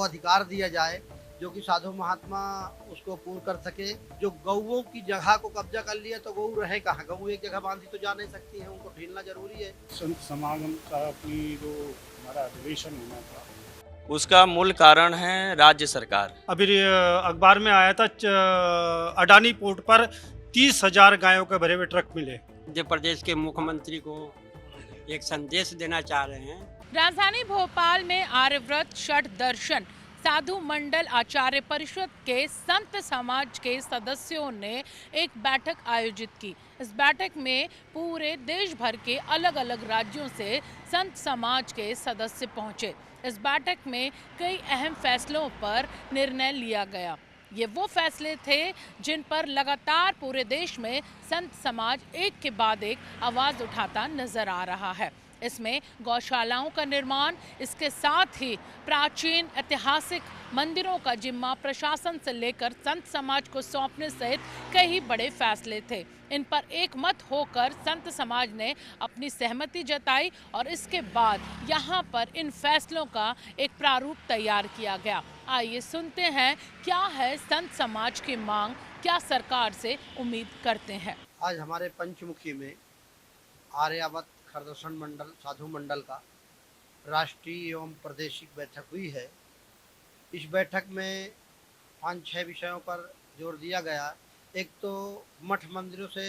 अधिकार दिया जाए जो कि साधु महात्मा उसको पूर्ण कर सके। जो गऊओं की जगह को कब्जा कर लिया तो गऊ रहे कहाँ, गऊ एक जगह बांधी तो जा नहीं सकती है, उनको ढीलना जरूरी है। संत समागम का अपनी जो हमारा अधिवेशन होना था, उसका मूल कारण है राज्य सरकार। अभी अखबार में आया था अडानी पोर्ट पर 30,000 गायों के भरे हुए ट्रक मिले। मध्य प्रदेश के मुख्यमंत्री को एक संदेश देना चाह रहे हैं। राजधानी भोपाल में आर्यव्रत षट दर्शन साधु मंडल आचार्य परिषद के संत समाज के सदस्यों ने एक बैठक आयोजित की। इस बैठक में पूरे देश भर के अलग अलग राज्यों से संत समाज के सदस्य पहुंचे। इस बैठक में कई अहम फैसलों पर निर्णय लिया गया। ये वो फैसले थे जिन पर लगातार पूरे देश में संत समाज एक के बाद एक आवाज़ उठाता नजर आ रहा है। इसमें गौशालाओं का निर्माण, इसके साथ ही प्राचीन ऐतिहासिक मंदिरों का जिम्मा प्रशासन से लेकर संत समाज को सौंपने सहित कई बड़े फैसले थे। इन पर एक मत होकर संत समाज ने अपनी सहमति जताई और इसके बाद यहाँ पर इन फैसलों का एक प्रारूप तैयार किया गया। आइए सुनते हैं क्या है संत समाज की मांग, क्या सरकार से उम्मीद करते हैं। आज हमारे पंचमुखी में आर्यावत खरदर्शन मंडल साधु मंडल का राष्ट्रीय एवं प्रादेशिक बैठक हुई है। इस बैठक में 5-6 विषयों पर जोर दिया गया। एक तो मठ मंदिरों से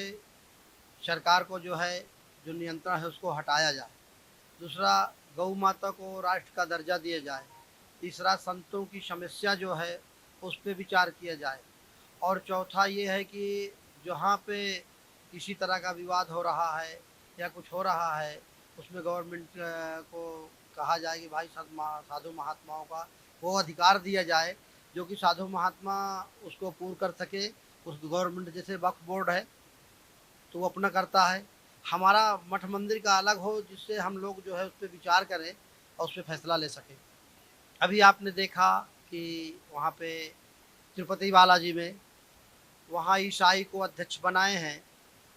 सरकार को जो नियंत्रण है उसको हटाया जाए। दूसरा, गौ माता को राष्ट्र का दर्जा दिया जाए। तीसरा, संतों की समस्या जो है उस पर विचार किया जाए। और चौथा ये है कि जहाँ पे किसी तरह का विवाद हो रहा है या कुछ हो रहा है उसमें गवर्नमेंट को कहा जाए कि भाई साधु महात्माओं का वो अधिकार दिया जाए जो कि साधु महात्मा उसको पूर्ण कर सके। उस गवर्नमेंट जैसे वक्फ बोर्ड है तो वो अपना करता है, हमारा मठ मंदिर का अलग हो जिससे हम लोग जो है उस पर विचार करें और उस पर फैसला ले सकें। अभी आपने देखा कि वहाँ पे तिरुपति बालाजी में वहाँ ईसाई को अध्यक्ष बनाए हैं।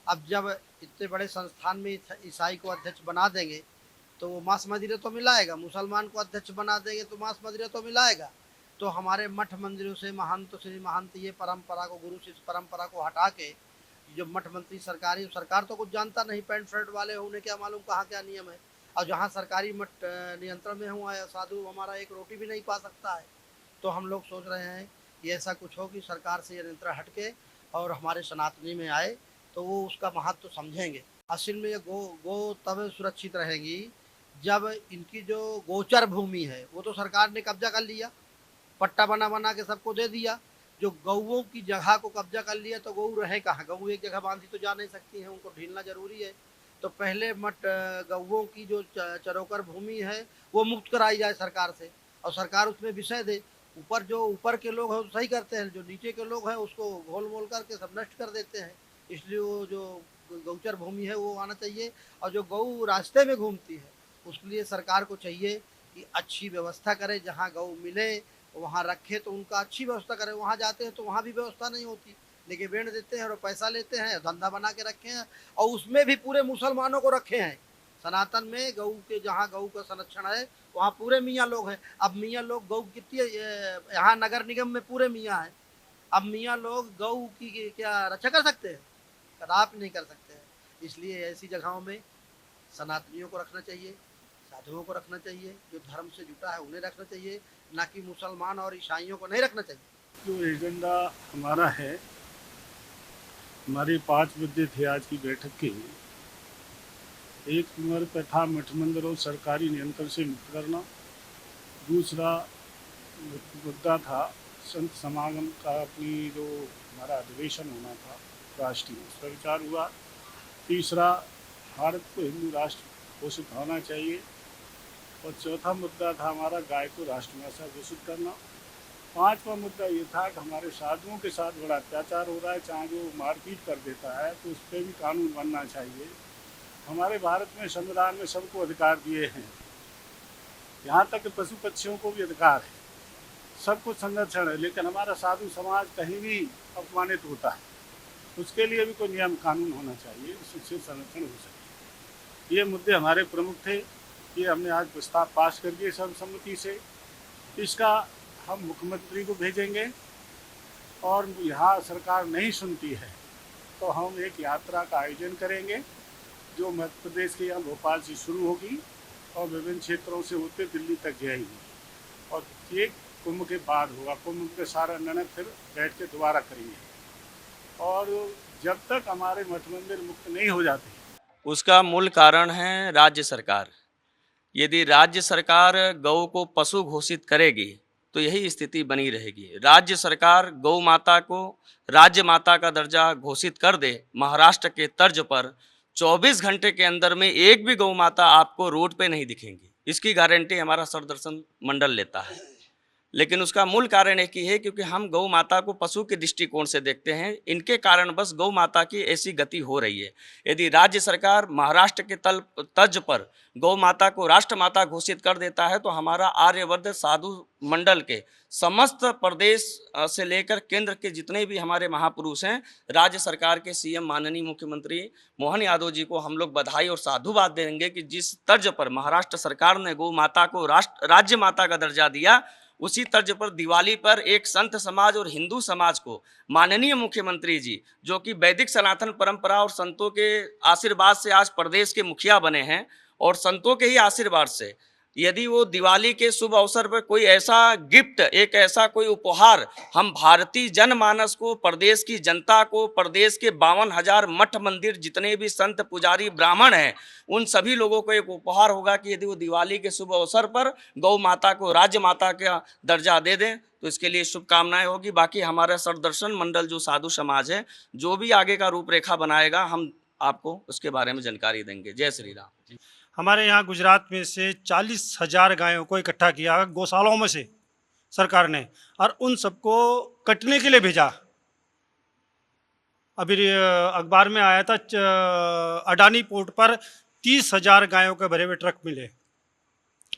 अब जब इतने बड़े संस्थान में ईसाई को अध्यक्ष बना देंगे तो वो मांस मदिरा तो मिलाएगा, मुसलमान को अध्यक्ष बना देंगे तो मांस मदिरा तो मिलाएगा। तो हमारे मठ मंदिरों से महंत श्री महंत ये परंपरा को, गुरु शिष्य परंपरा को हटा के जो मठ मंत्री सरकारी, सरकार तो कुछ जानता नहीं, पैंट शर्ट वाले हो, उन्हें क्या मालूम कहाँ क्या नियम है। और जहाँ सरकारी मठ नियंत्रण में हुआ है साधु हमारा एक रोटी भी नहीं पा सकता है। तो हम लोग सोच रहे हैं कि ऐसा कुछ हो कि सरकार से ये नियंत्रण हट के और हमारे सनातनी में आए तो वो उसका महत्व तो समझेंगे। असल में ये गो तब सुरक्षित रहेंगी जब इनकी जो गोचर भूमि है वो तो सरकार ने कब्जा कर लिया, पट्टा बना के सबको दे दिया। जो गऊओं की जगह को कब्जा कर लिया तो गऊ रहे कहाँ, गऊ एक जगह बांधी तो जा नहीं सकती है, उनको ढीलना जरूरी है। तो पहले मठ गऊओं की जो चरोकर भूमि है वो मुक्त कराई जाए सरकार से और सरकार उसमें विषय दे। ऊपर के लोग हैं सही करते हैं, जो नीचे के लोग हैं उसको घोल मोल करके सब नष्ट कर देते हैं। इसलिए वो जो गौचर भूमि है वो आना चाहिए। और जो गऊ रास्ते में घूमती है उसके लिए सरकार को चाहिए कि अच्छी व्यवस्था करे, जहाँ गऊ मिले वहाँ रखे तो उनका अच्छी व्यवस्था करे। वहाँ जाते हैं तो वहाँ भी व्यवस्था नहीं होती, लेके बेच देते हैं और पैसा लेते हैं, धंधा बना के रखे हैं और उसमें भी पूरे मुसलमानों को रखे हैं। सनातन में गऊ के जहाँ गऊ का संरक्षण है वहाँ पूरे मियाँ लोग हैं। अब मियाँ लोग गऊ कितनी, यहाँ नगर निगम में पूरे मियाँ हैं, अब मियाँ लोग गऊ की क्या रक्षा कर सकते हैं? कदापि नहीं कर सकते हैं। इसलिए ऐसी जगहों में सनातनियों को रखना चाहिए, साधुओं को रखना चाहिए, जो धर्म से जुटा है उन्हें रखना चाहिए, ना कि मुसलमान और ईसाइयों को नहीं रखना चाहिए। जो एजेंडा हमारा है, हमारे 5 मुद्दे थे आज की बैठक के। एक नंबर पर था मठ मंदिरों सरकारी नियंत्रण से मुक्त करना। दूसरा मुद्दा था संत समागम का अपनी जो हमारा अधिवेशन होना था राष्ट्रीय, उस पर विचार हुआ। तीसरा, भारत को हिंदू राष्ट्र घोषित होना चाहिए। और चौथा मुद्दा था हमारा गाय को राष्ट्रभाषा घोषित करना। 5वां मुद्दा ये था कि हमारे साधुओं के साथ बड़ा अत्याचार हो रहा है, चाहे जो मारपीट कर देता है तो उस पर भी कानून बनना चाहिए। हमारे भारत में संविधान में सबको अधिकार दिए हैं, यहाँ तक पशु पक्षियों को भी अधिकार है, सब कुछ संरक्षण है, लेकिन हमारा साधु समाज कहीं भी अपमानित होता है। उसके लिए भी कोई नियम कानून होना चाहिए, उससे संरक्षण हो सके। ये मुद्दे हमारे प्रमुख थे। ये हमने आज प्रस्ताव पास कर दिए सर्वसम्मति से। इसका हम मुख्यमंत्री को भेजेंगे, और यहाँ सरकार नहीं सुनती है तो हम एक यात्रा का आयोजन करेंगे जो मध्य प्रदेश के यहाँ भोपाल से शुरू होगी और विभिन्न क्षेत्रों से होते दिल्ली तक जाएगी, और एक कुंभ के बाद होगा। कुंभ के सारा निर्णय फिर बैठ के दोबारा करेंगे, और जब तक हमारे मठ मंदिर मुक्त नहीं हो जाते उसका मूल कारण है राज्य सरकार। यदि राज्य सरकार गौ को पशु घोषित करेगी तो यही स्थिति बनी रहेगी। राज्य सरकार गौ माता को राज्य माता का दर्जा घोषित कर दे महाराष्ट्र के तर्ज पर, 24 घंटे के अंदर में एक भी गौ माता आपको रोड पे नहीं दिखेंगी। इसकी गारंटी हमारा सरदर्शन मंडल लेता है। लेकिन उसका मूल कारण एक ही है, क्योंकि हम गौ माता को पशु के दृष्टिकोण से देखते हैं। इनके कारण बस गौ माता की ऐसी गति हो रही है। यदि राज्य सरकार महाराष्ट्र के तर्ज पर गौ माता को राष्ट्र माता घोषित कर देता है तो हमारा आर्यवर्ध साधु मंडल के समस्त प्रदेश से लेकर केंद्र के जितने भी हमारे महापुरुष हैं, राज्य सरकार के सीएम माननीय मुख्यमंत्री मोहन यादव जी को हम लोग बधाई और साधुवाद देंगे कि जिस तर्ज पर महाराष्ट्र सरकार ने गौ माता को राज्य माता का दर्जा दिया, उसी तर्ज पर दिवाली पर एक संत समाज और हिंदू समाज को माननीय मुख्यमंत्री जी, जो कि वैदिक सनातन परंपरा और संतों के आशीर्वाद से आज प्रदेश के मुखिया बने हैं, और संतों के ही आशीर्वाद से यदि वो दिवाली के शुभ अवसर पर कोई ऐसा गिफ्ट, एक ऐसा कोई उपहार हम भारतीय जनमानस को, प्रदेश की जनता को, प्रदेश के 52,000 मठ मंदिर जितने भी संत पुजारी ब्राह्मण हैं, उन सभी लोगों को एक उपहार होगा कि यदि वो दिवाली के शुभ अवसर पर गौ माता को राज्य माता का दर्जा दे दें तो इसके लिए शुभकामनाएं होगी। बाकी हमारा सरदर्शन मंडल जो साधु समाज है, जो भी आगे का रूपरेखा बनाएगा हम आपको उसके बारे में जानकारी देंगे। जय श्री राम। हमारे यहाँ गुजरात में से 40,000 गायों को इकट्ठा किया गौशालाओं में से सरकार ने, और उन सबको कटने के लिए भेजा। अभी अखबार में आया था अडानी पोर्ट पर 30,000 गायों के भरे हुए ट्रक मिले।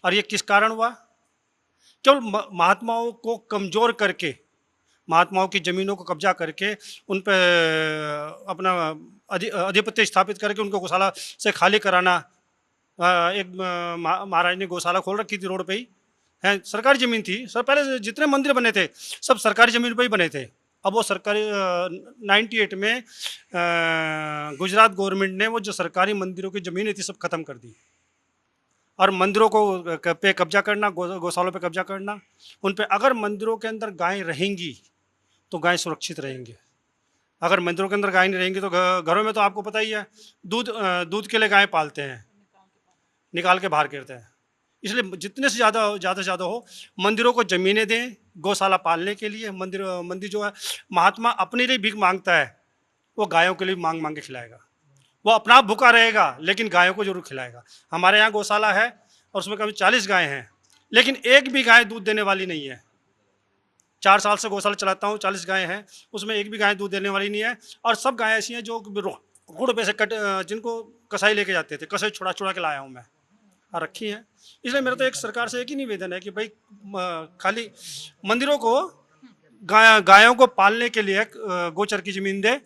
और ये किस कारण हुआ? केवल महात्माओं को कमज़ोर करके, महात्माओं की ज़मीनों को कब्जा करके, उन पर अपना आधिपत्य स्थापित करके उनको गौशाला से खाली कराना। एक महाराज ने गौशाला खोल रखी थी रोड पे ही, है सरकारी ज़मीन थी सर। पहले जितने मंदिर बने थे सब सरकारी ज़मीन पे ही बने थे। अब वो सरकारी 98 में गुजरात गवर्नमेंट ने वो जो सरकारी मंदिरों की ज़मीनें थी सब खत्म कर दी, और मंदिरों को पे कब्जा करना, गौशालों पे कब्जा करना। उन पे अगर मंदिरों के अंदर गायें रहेंगी तो गायें सुरक्षित रहेंगे। अगर मंदिरों के अंदर गायें नहीं रहेंगी तो घरों में तो आपको पता ही है, दूध के लिए गायें पालते हैं, निकाल के बाहर करते हैं। इसलिए जितने से ज़्यादा हो मंदिरों को ज़मीनें दें गौशाला पालने के लिए। मंदिर जो है, महात्मा अपने लिए भीख मांगता है, वो गायों के लिए मांग के खिलाएगा। वो अपना भूखा रहेगा लेकिन गायों को जरूर खिलाएगा। हमारे यहाँ गौशाला है और उसमें कभी 40 गायें हैं, लेकिन एक भी गाय दूध देने वाली नहीं है। 4 साल से गौशाला चलाता हूँ, 40 गायें हैं, उसमें एक भी गाय दूध देने वाली नहीं है। और सब गायें ऐसी हैं जो रोड पे से जिनको कसाई लेके जाते थे, कसाई छुड़ा के लाया हूँ मैं, और रखी हैं। इसलिए मेरा तो एक सरकार से एक ही निवेदन है कि भाई खाली मंदिरों को गायों को पालने के लिए गोचर की ज़मीन दे,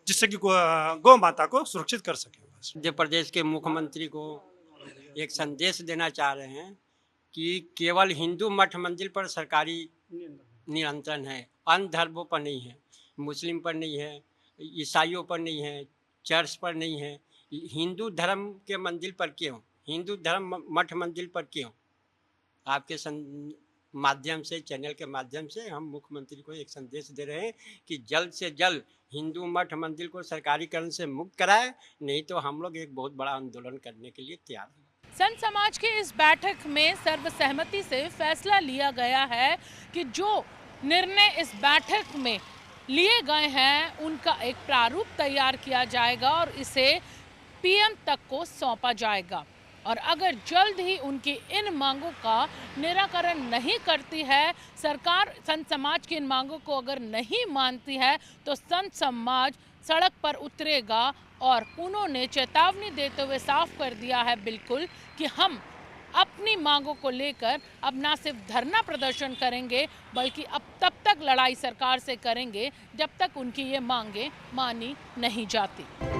जिससे कि गौ माता को सुरक्षित कर सके। मध्य प्रदेश के मुख्यमंत्री को एक संदेश देना चाह रहे हैं कि केवल हिंदू मठ मंदिर पर सरकारी नियंत्रण है, अन्य धर्मों पर नहीं है, मुस्लिम पर नहीं है, ईसाइयों पर नहीं है, चर्च पर नहीं है। हिंदू धर्म के मंदिर पर क्यों, हिंदू धर्म मठ मंदिर पर क्यों? आपके माध्यम से, चैनल के माध्यम से हम मुख्यमंत्री को एक संदेश दे रहे हैं कि जल्द से जल्द हिंदू मठ मंदिर को सरकारीकरण से मुक्त कराए, नहीं तो हम लोग एक बहुत बड़ा आंदोलन करने के लिए तैयार हैं। संत समाज की इस बैठक में सर्वसहमति से फैसला लिया गया है कि जो निर्णय इस बैठक में लिए गए हैं उनका एक प्रारूप तैयार किया जाएगा और इसे पीएम तक को सौंपा जाएगा। और अगर जल्द ही उनकी इन मांगों का निराकरण नहीं करती है सरकार, संत समाज की इन मांगों को अगर नहीं मानती है तो संत समाज सड़क पर उतरेगा। और उन्होंने चेतावनी देते हुए साफ कर दिया है बिल्कुल कि हम अपनी मांगों को लेकर अब ना सिर्फ धरना प्रदर्शन करेंगे बल्कि अब तब तक लड़ाई सरकार से करेंगे जब तक उनकी ये मांगें मानी नहीं जाती।